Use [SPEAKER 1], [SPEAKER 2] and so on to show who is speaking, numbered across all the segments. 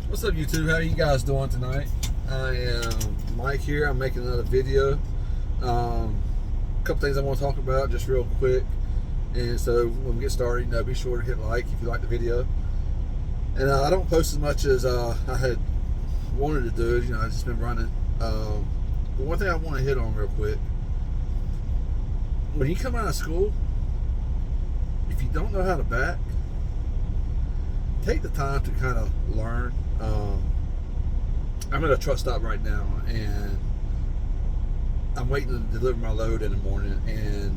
[SPEAKER 1] What's up, YouTube? How you guys doing tonight? I am Mike here. I'm making another video. A couple things I want to talk about just real quick. And so when we get started, be sure to hit like if you like the video. And I don't post as much as I had wanted to do. I've just been running. But one thing I want to hit on real quick. When you come out of school, if you don't know how to back, take the time to kind of learn. I'm at a truck stop right now, and I'm waiting to deliver my load in the morning. And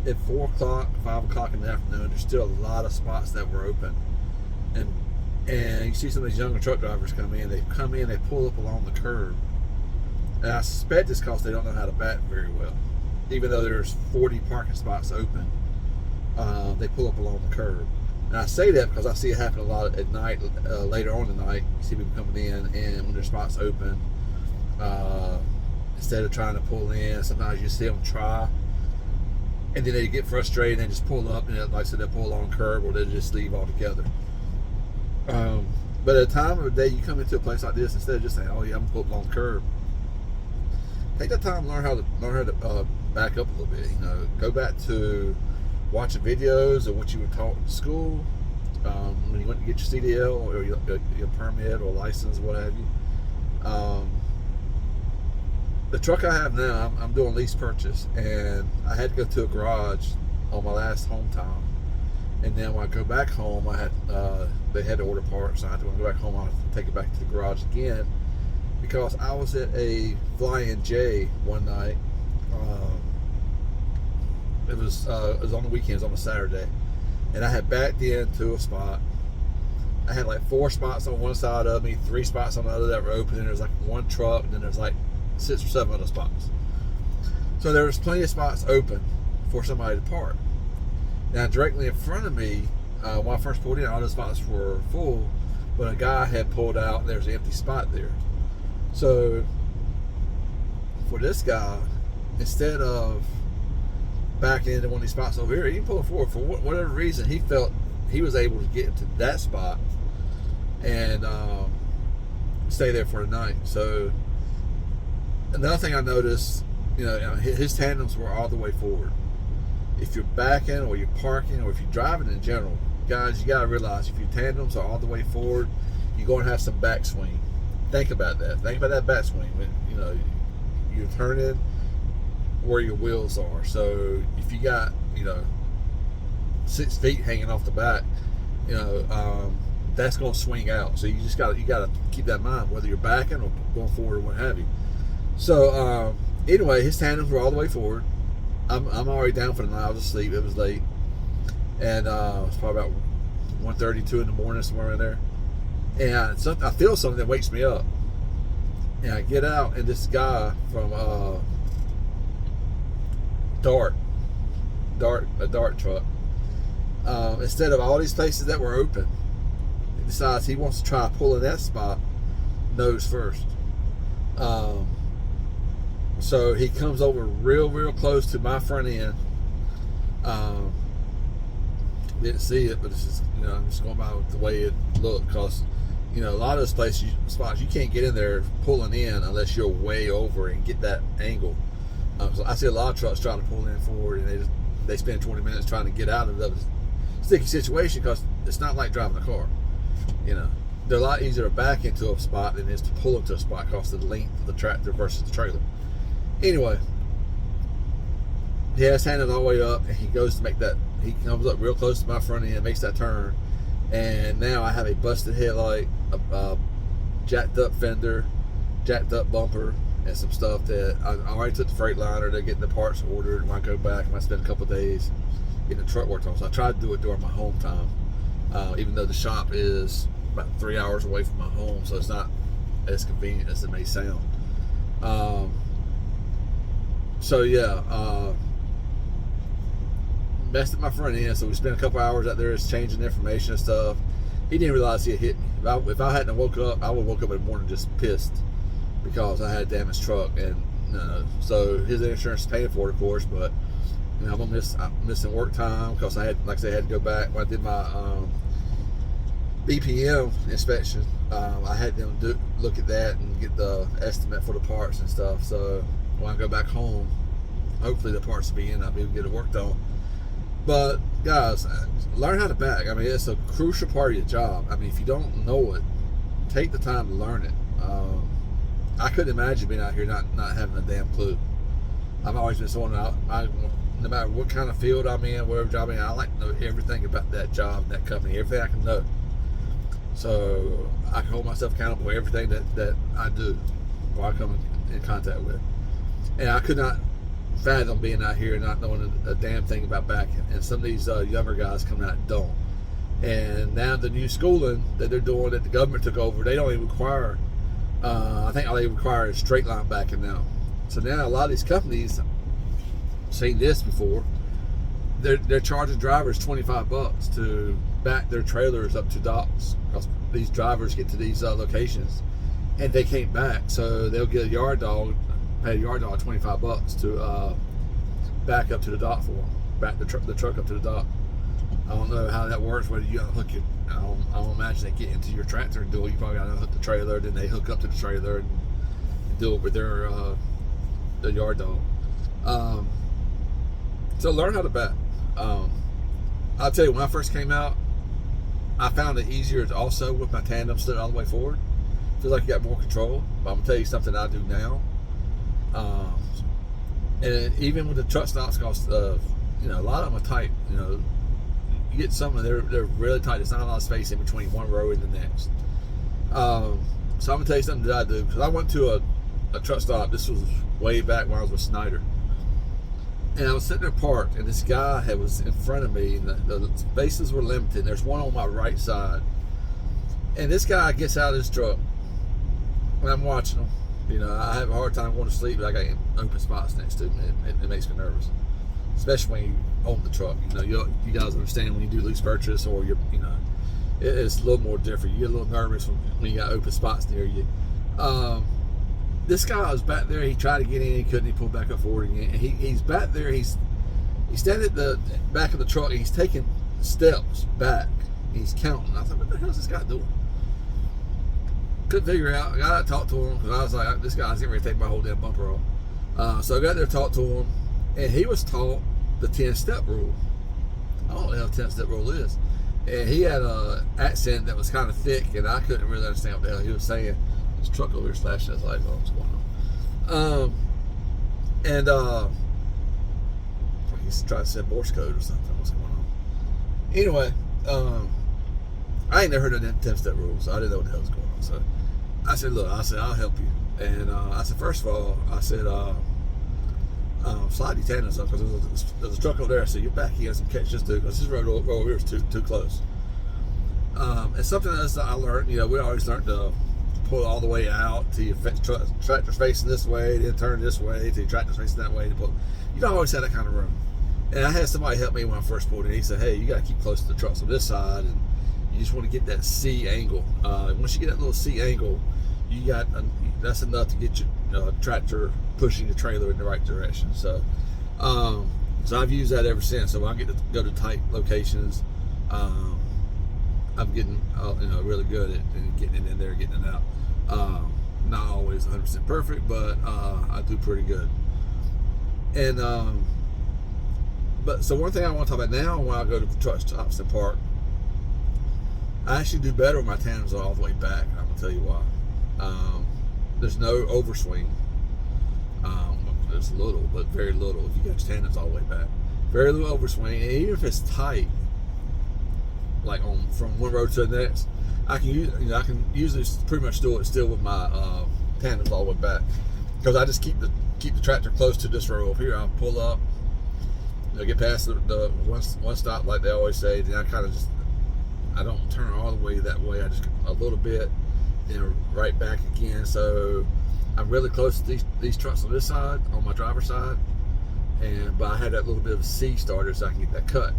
[SPEAKER 1] at 4 o'clock, 5 o'clock in the afternoon, there's still a lot of spots that were open. And you see some of these younger truck drivers come in. They come in, they pull up along the curb. And I suspect it's because they don't know how to back very well. Even though there's 40 parking spots open, they pull up along the curb. And I say that because I see it happen a lot at night, later on in the night. You see people coming in, and when their spots open, instead of trying to pull in, sometimes you see them try, and then they get frustrated and they just pull up, and like I said, they'll pull along the curb, or they'll just leave altogether. But at a time of the day, you come into a place like this, instead of just saying, "Oh yeah, I'm gonna pull up along the curb," take that time to learn how to back up a little bit. Go back to watching videos of what you were taught in school when you went to get your CDL or your permit or license, what have you. The truck I have now, I'm doing lease purchase, and I had to go to a garage on my last home time. And then when I go back home, they had to order parts, and I had to go back home. I have to take it back to the garage again because I was at a Flying J one night. It was on the weekends, on a Saturday, and I had backed into a spot. I had like 4 spots on one side of me, 3 spots on the other that were open, and there's like one truck, and then there's like 6 or 7 other spots. So there was plenty of spots open for somebody to park. Now directly in front of me, when I first pulled in, all the spots were full, but a guy had pulled out, and there's an empty spot there. So for this guy, instead of backing into one of these spots over here, he pulled forward for whatever reason. He felt he was able to get into that spot and stay there for the night. So another thing I noticed, his tandems were all the way forward. If you're backing or you're parking or if you're driving in general, guys, you got to realize if your tandems are all the way forward, you're going to have some backswing. Think about that. Think about that backswing when you're turning where your wheels are. So if you got 6 feet hanging off the back, that's going to swing out. So you got to keep that in mind, whether you're backing or going forward or what have you. So anyway, his tandems were all the way forward. I'm already down for the night. I was asleep. It was late, and it was probably about 1:32 in the morning, somewhere in there. And I feel something that wakes me up, and I get out, and this guy from a dart truck, instead of all these places that were open, he decides he wants to try pulling that spot nose first. So he comes over real close to my front end. Didn't see it, but it's just, I'm just going by the way it looked, because a lot of those spots you can't get in there pulling in unless you're way over and get that angle. So I see a lot of trucks trying to pull in forward, and they spend 20 minutes trying to get out of the sticky situation, because it's not like driving a car. They're a lot easier to back into a spot than it is to pull into a spot because of the length of the tractor versus the trailer. Anyway, he has his hand all the way up, and he goes to make that. He comes up real close to my front end, makes that turn, and now I have a busted headlight, a jacked up fender, jacked up bumper, and some stuff that I already took the Freightliner to get the parts ordered. When I go back, I might spend a couple of days getting the truck worked on. So I tried to do it during my home time, even though the shop is about 3 hours away from my home, so it's not as convenient as it may sound. So yeah, messed up my front end. So we spent a couple hours out there just changing information and stuff. He didn't realize he had hit me. If I hadn't woke up, I would have woke up in the morning just pissed because I had a damaged truck. And so his insurance is paying for it, of course, but I'm missing work time because I had, like I said, I had to go back when I did my BPM inspection. I had them look at that and get the estimate for the parts and stuff. So when I go back home, hopefully the parts will be in. I'll be able to get it worked on. But guys, learn how to back. I mean, it's a crucial part of your job. I mean, if you don't know it, take the time to learn it. I couldn't imagine being out here not having a damn clue. I've always been someone out. No matter what kind of field I'm in, whatever job I'm in, I like to know everything about that job, that company, everything I can know. So I can hold myself accountable for everything that I do or I come in contact with. And I could not fathom being out here and not knowing a damn thing about backing. And some of these younger guys coming out don't. And now the new schooling that they're doing that the government took over, they don't even require, I think all they require is straight line backing now. So now a lot of these companies, seen this before, they're charging drivers $25 to back their trailers up to docks, because these drivers get to these locations and they can't back, so they'll get a yard dog, pay a yard dog $25 to back up to the dock for them, back the truck up to the dock. I don't know how that works, whether you unhook it. I don't imagine they get into your tractor and do it. You probably got to unhook the trailer, then they hook up to the trailer and do it with their the yard dog. So learn how to back. I'll tell you, when I first came out, I found it easier to also with my tandem stood all the way forward. Feels like you got more control. But I'm gonna tell you something I do now. And even with the truck stops, cause a lot of them are tight. You get some of them, they're really tight. There's not a lot of space in between one row and the next. So I'm gonna tell you something that I do, because I went to a truck stop. This was way back when I was with Snyder. And I was sitting there parked, and this guy was in front of me, and the spaces were limited. There's one on my right side. And this guy gets out of his truck, and I'm watching him. I have a hard time going to sleep, but I got open spots next to me. It makes me nervous, especially when you own the truck. You guys understand when you do lease purchase, or it's a little more different. You get a little nervous when you got open spots near you. This guy was back there. He tried to get in, he couldn't. He pulled back up forward again. And he's back there. He's standing at the back of the truck, and he's taking steps back. He's counting. I thought, what the hell is this guy doing? Couldn't figure it out. I got to talk to him, because I was like, this guy's getting ready to take my whole damn bumper off. So I got there to talk to him, and he was taught the 10-step rule. I don't know what the 10-step rule is. And he had an accent that was kind of thick, and I couldn't really understand what the hell he was saying. This truck over here flashing his lights on. What's going on? He's trying to send Morse code or something. What's going on? Anyway, I ain't never heard of them 10-step rules, so I didn't know what the hell was going on. So I said, look, I'll help you. And I said, first of all, I said, slide your tandems up, because there's a truck over there. I said, you're back here, some catch this dude, because this road over here is too close. And something else that I learned, we always learned to pull all the way out till your tractor's facing this way, then turn this way till your tractor's facing that way. You don't always have that kind of room. And I had somebody help me when I first pulled in. He said, hey, you got to keep close to the trucks on this side, and you just want to get that C angle. Once you get that little C angle, that's enough to get your tractor pushing the trailer in the right direction. So I've used that ever since. So when I get to go to tight locations, I'm getting really good at getting in there, getting it out. Not always 100% perfect, but I do pretty good. And so one thing I want to talk about now, when I go to the truck stops and park, I actually do better when my tandems are all the way back. I'm gonna tell you why. There's no overswing. There's little, but very little. If you got your tandems all the way back, very little overswing. And even if it's tight, like from one road to the next, I can usually pretty much do it still with my tandems all the way back, because I just keep the tractor close to this row over here. I'll pull up, get past the one stop like they always say, then I don't turn all the way that way. I just a little bit, then right back again. So I'm really close to these trucks on this side, on my driver's side, but I had that little bit of a C starter so I can get that cut.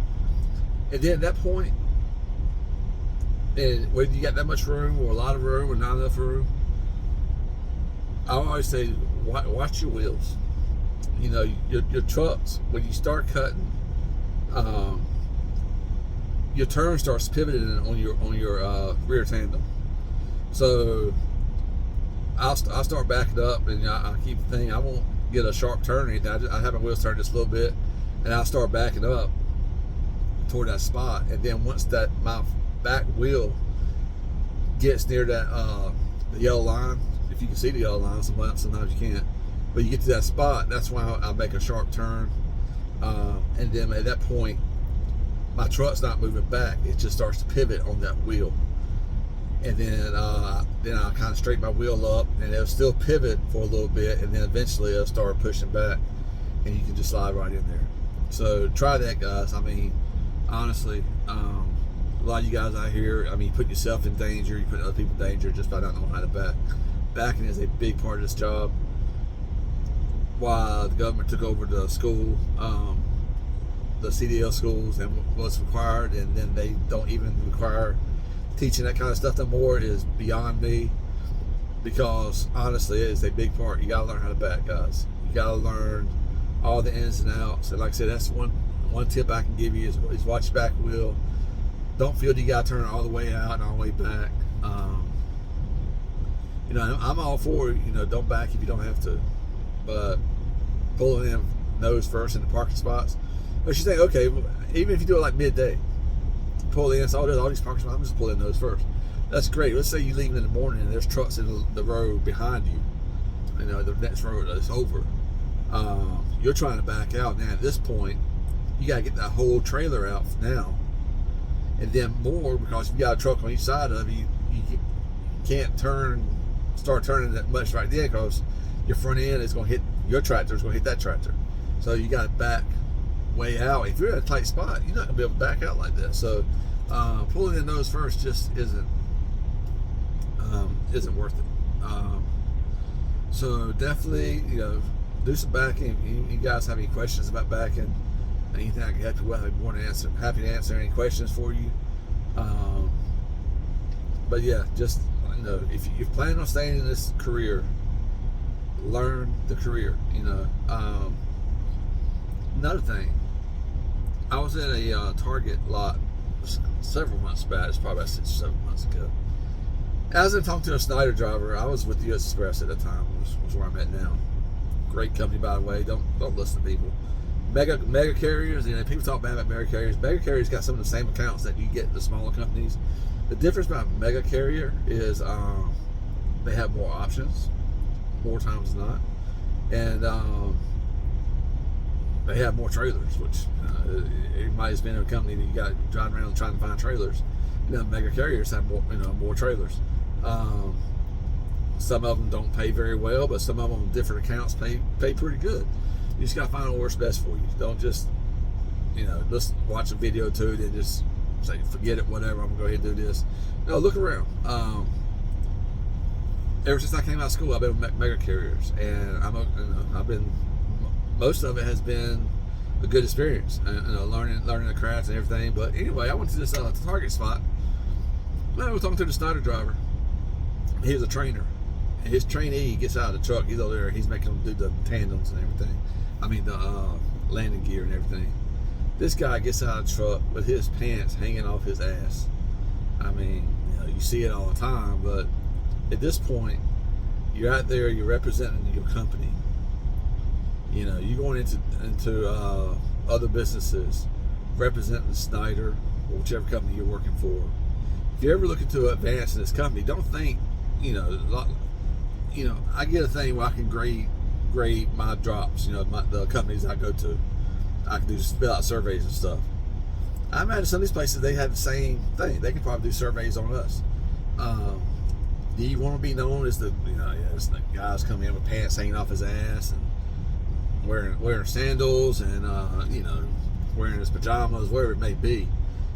[SPEAKER 1] And then at that point, and whether you got that much room or a lot of room or not enough room, I always say, watch your wheels. Your trucks, when you start cutting, your turn starts pivoting on your rear tandem. So I'll start backing up, and I keep thinking I won't get a sharp turn or anything. I have my wheels turned just a little bit, and I'll start backing up toward that spot. And then once that my back wheel gets near that the yellow line, if you can see the yellow line, sometimes you can't, but you get to that spot, that's when I'll make a sharp turn. And then at that point, my truck's not moving back; it just starts to pivot on that wheel. And then I'll kind of straighten my wheel up, and it'll still pivot for a little bit, and then eventually it'll start pushing back, and you can just slide right in there. So try that, guys. I mean, honestly, a lot of you guys out here, I mean, you put yourself in danger, you put other people in danger just by not knowing how to back. Backing is a big part of this job. Why the government took over the school, the CDL schools, and what's required, and then they don't even require teaching that kind of stuff no more is beyond me, because honestly, it is a big part. You gotta learn how to back, guys. You gotta learn all the ins and outs. And like I said, that's one tip I can give you is watch your back wheel. Don't feel you gotta turn it all the way out and all the way back. You know, I'm all for, you know, don't back if you don't have to, but pulling in nose first in the parking spots. But you think, okay, even if you do it like midday, pull in, so all these parking spots, I'm just pulling those first. That's great. Let's say you leave in the morning and there's trucks in the road behind you, you know, the next road is over. You're trying to back out. Now at this point, you got to get that whole trailer out now, and then more, because you got a truck on each side of you. You can't start turning that much right there, because your front end is going to hit your tractor, is going to hit that tractor. So you got to back way out. If you're in a tight spot, you're not going to be able to back out like that. So pulling in those first just isn't worth it. So definitely, you know, do some backing. You guys have any questions about backing, anything I can help you with, I'd be more than happy to answer any questions for you. But yeah, just, you know, if you're planning on staying in this career, learn the career. You know, another thing, I was at a Target lot several months back. It's probably about 6 or 7 months ago. As I'm talking to a Snyder driver, I was with US Express at the time, was where I'm at now. Great company, by the way. Don't listen to people. Mega carriers, you know, people talk bad about mega carriers. Mega carriers got some of the same accounts that you get in the smaller companies. The difference about mega carrier is they have more options, more times than not, and they have more trailers, which everybody's been in a company that you got driving around trying to find trailers. You know, mega carriers have more, you know, more trailers. Some of them don't pay very well, but some of them, different accounts, pay pretty good. You just got to find out what's best for you. Don't just, you know, just watch a video to it and just say, forget it, whatever, I'm going to go ahead and do this. No, look around. Ever since I came out of school, I've been with mega carriers, and most of it has been a good experience, you know, learning the crafts and everything. But anyway, I went to this Target spot. I was talking to the Snyder driver. He was a trainer. And his trainee gets out of the truck. He's over there. He's making them do the tandems and everything. I mean, the landing gear and everything. This guy gets out of the truck with his pants hanging off his ass. I mean, you know, you see it all the time, but at this point, you're out there, you're representing your company. You know, you're going into other businesses, representing Snyder or whichever company you're working for. If you're ever looking to advance in this company, don't think, you know, I get a thing where I can grade my drops. You know, the companies I go to, I can fill out surveys and stuff. I imagine some of these places, they have the same thing. They can probably do surveys on us. Do you want to be known as the guys coming in with pants hanging off his ass and wearing sandals and you know, wearing his pajamas, whatever it may be?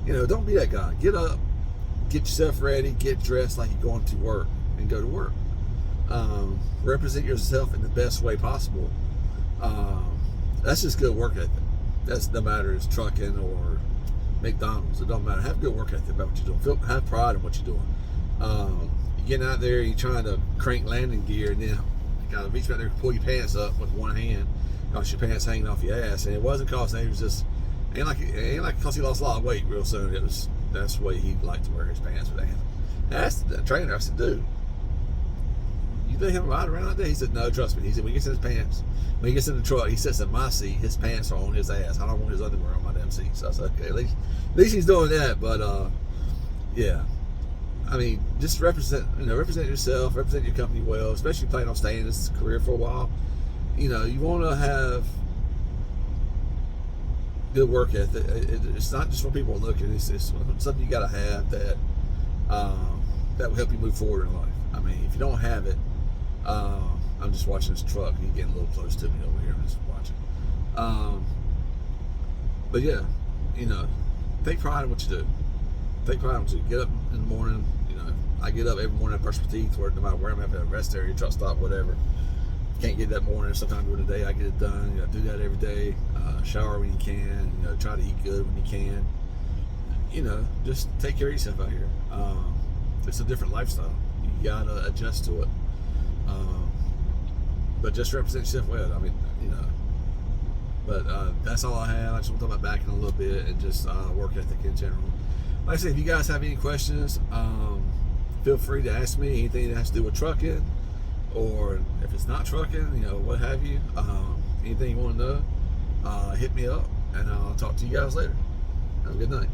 [SPEAKER 1] You know, don't be that guy. Get up, get yourself ready, get dressed like you're going to work, and go to work. Represent yourself in the best way possible. That's just good work ethic. That's no matter if it's trucking or McDonald's. It don't matter. Have good work ethic about what you're doing. Have pride in what you're doing. You're getting out there, you're trying to crank landing gear, and then you gotta reach back there and pull your pants up with one hand because your pants hanging off your ass. And it wasn't because it was just ain't like because he lost a lot of weight real soon. That's the way he liked to wear his pants with that. asked the trainer, I said, dude, you let him ride around like that? He said, no, trust me. He said, when he gets in his pants, when he gets in the truck, he sits in my seat, his pants are on his ass. I don't want his underwear on my damn seat. So I said, okay, at least he's doing that. But yeah, I mean, just represent yourself, represent your company well, especially planning on staying in this career for a while. You know, you want to have good work ethic. It's not just when people look at it. It's something you got to have that that will help you move forward in life. I mean, if you don't have it, I'm just watching this truck. He's getting a little close to me over here. I'm just watching. But yeah, you know, take pride in what you do. Take pride in what you do. Get up in the morning. You know, I get up every morning, I brush my teeth, no matter where I'm at, a rest area, truck stop, whatever. Can't get that morning. Sometimes during the day I get it done. You know, do that every day. Shower when you can. You know, try to eat good when you can. You know, just take care of yourself out here. It's a different lifestyle. You gotta adjust to it. But just represent yourself well. I mean, you know. But that's all I have. I just want to talk about backing a little bit and just work ethic in general. Like I said, if you guys have any questions, feel free to ask me anything that has to do with trucking, or if it's not trucking, you know, what have you. Anything you want to know, hit me up, and I'll talk to you guys later. Have a good night.